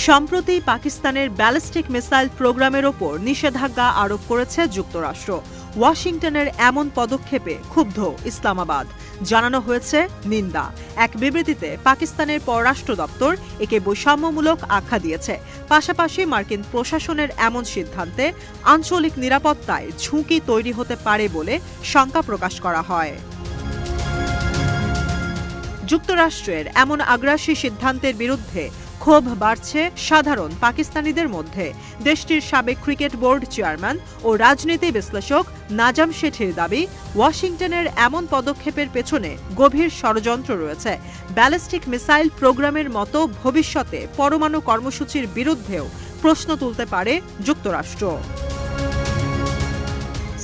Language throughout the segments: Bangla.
সম্প্রতি পাকিস্তানের ব্যালিস্টিক মিসাইল প্রোগ্রামের ওপর নিষেধাজ্ঞা আরোপ করেছে যুক্তরাষ্ট্র। ওয়াশিংটনের এমন পদক্ষেপে ক্ষুব্ধ ইসলামাবাদ, জানানো হয়েছে নিন্দা। এক বিবৃতিতে পাকিস্তানের পররাষ্ট্র দপ্তর একে বৈষম্যমূলক আখ্যা দিয়েছে। পাশাপাশি মার্কিন প্রশাসনের এমন সিদ্ধান্তে আঞ্চলিক নিরাপত্তায় ঝুঁকি তৈরি হতে পারে বলে শঙ্কা প্রকাশ করা হয়। যুক্তরাষ্ট্রের এমন আগ্রাসী সিদ্ধান্তের বিরুদ্ধে ক্ষোভ বাড়ছে সাধারণ পাকিস্তানিদের মধ্যে। দেশটির সাবেক ক্রিকেট বোর্ড চেয়ারম্যান ও রাজনীতি বিশ্লেষক নাজাম শেঠির দাবি, ওয়াশিংটনের এমন পদক্ষেপের পেছনে গভীর ষড়যন্ত্র রয়েছে। ব্যালিস্টিক মিসাইল প্রোগ্রামের মতো ভবিষ্যতে পরমাণু কর্মসূচির বিরুদ্ধেও প্রশ্ন তুলতে পারে যুক্তরাষ্ট্র।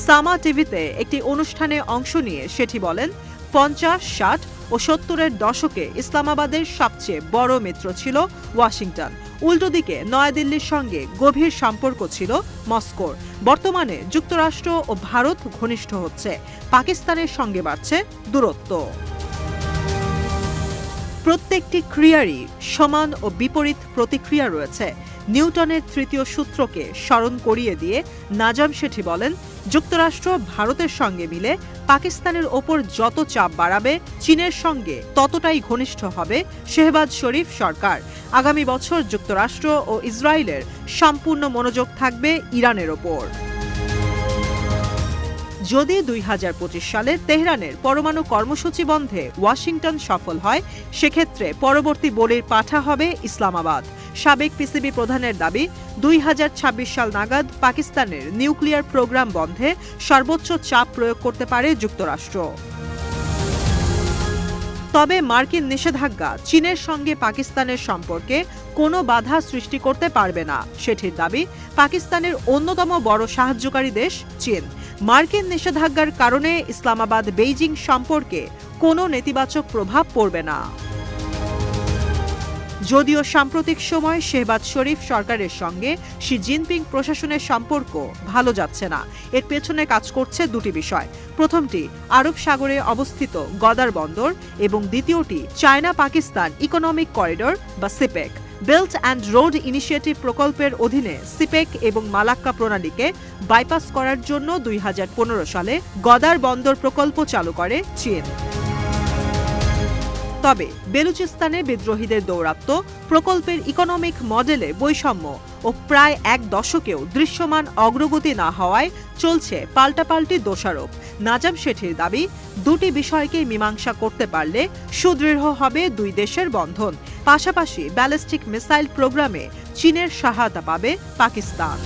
সামা টিভিতে একটি অনুষ্ঠানে অংশ নিয়ে শেঠি বলেন, 50, 60 ও 70-এর দশকে ইসলামাবাদের সবচেয়ে বড় মিত্র ছিল ওয়াশিংটন। উল্টো দিকে নয়াদিল্লির সঙ্গে গভীর সম্পর্ক ছিল মস্কোর। বর্তমানে যুক্তরাষ্ট্র ও ভারত ঘনিষ্ঠ হচ্ছে, পাকিস্তানের সঙ্গে বাড়ছে দূরত্ব। প্রত্যেকটি ক্রিয়ারই সমান ও বিপরীত প্রতিক্রিয়া রয়েছে। নিউটনের তৃতীয় সূত্রকে স্মরণ করিয়ে দিয়ে নাজাম শেঠি বলেন, যুক্তরাষ্ট্র ভারতের সঙ্গে মিলে পাকিস্তানের ওপর যত চাপ বাড়াবে, চীনের সঙ্গে ততটাই ঘনিষ্ঠ হবে শেহবাজ শরীফ সরকার। আগামী বছর যুক্তরাষ্ট্র ও ইসরায়েলের সম্পূর্ণ মনোযোগ থাকবে ইরানের ওপর। যদি 2025 সালে তেহরানের পরমাণু কর্মসূচি বন্ধে ওয়াশিংটন সফল হয়, সেক্ষেত্রে পরবর্তী বলির পাঠা হবে ইসলামাবাদ। সাবেক পিসিবি প্রধানের দাবি, 2026 সাল নাগাদ পাকিস্তানের নিউক্লিয়ার প্রোগ্রাম বন্ধে সর্বোচ্চ চাপ প্রয়োগ করতে পারে যুক্তরাষ্ট্র। তবে মার্কিন নিষেধাজ্ঞা চীনের সঙ্গে পাকিস্তানের সম্পর্কে কোনো বাধা সৃষ্টি করতে পারবে না। সেটির দাবি, পাকিস্তানের অন্যতম বড় সাহায্যকারী দেশ চীন। মার্কিন নিষেধাজ্ঞার কারণে ইসলামাবাদ বেইজিং সম্পর্কে কোনো নেতিবাচক প্রভাব পড়বে না। যদিও সাম্প্রতিক সময় শেহবাজ শরীফ সরকারের সঙ্গে শি জিনপিং প্রশাসনের সম্পর্ক ভালো যাচ্ছে না, এর পেছনে কাজ করছে দুটি বিষয়। প্রথমটি আরব সাগরে অবস্থিত গদার বন্দর এবং দ্বিতীয়টি চায়না পাকিস্তান ইকোনমিক করিডর বা সিপেক। বেল্ট অ্যান্ড রোড ইনিশিয়েটিভ প্রকল্পের অধীনে সিপেক এবং মালাক্কা প্রণালীকে বাইপাস করার জন্য 2015 সালে গদার বন্দর প্রকল্প চালু করে চীন। তবে বেলুচিস্তানে বিদ্রোহীদের দৌরাত্ম্য, প্রকল্পের ইকোনমিক মডেলে বৈষম্য ও প্রায় এক দশকেও দৃশ্যমান অগ্রগতি না হওয়ায় চলছে পাল্টাপাল্টি দোষারোপ। নাজাম শেঠির দাবি, দুটি বিষয়কে মীমাংসা করতে পারলে সুদৃঢ় হবে দুই দেশের বন্ধন। পাশাপাশি ব্যালিস্টিক মিসাইল প্রোগ্রামে চীনের সহায়তা পাবে পাকিস্তান।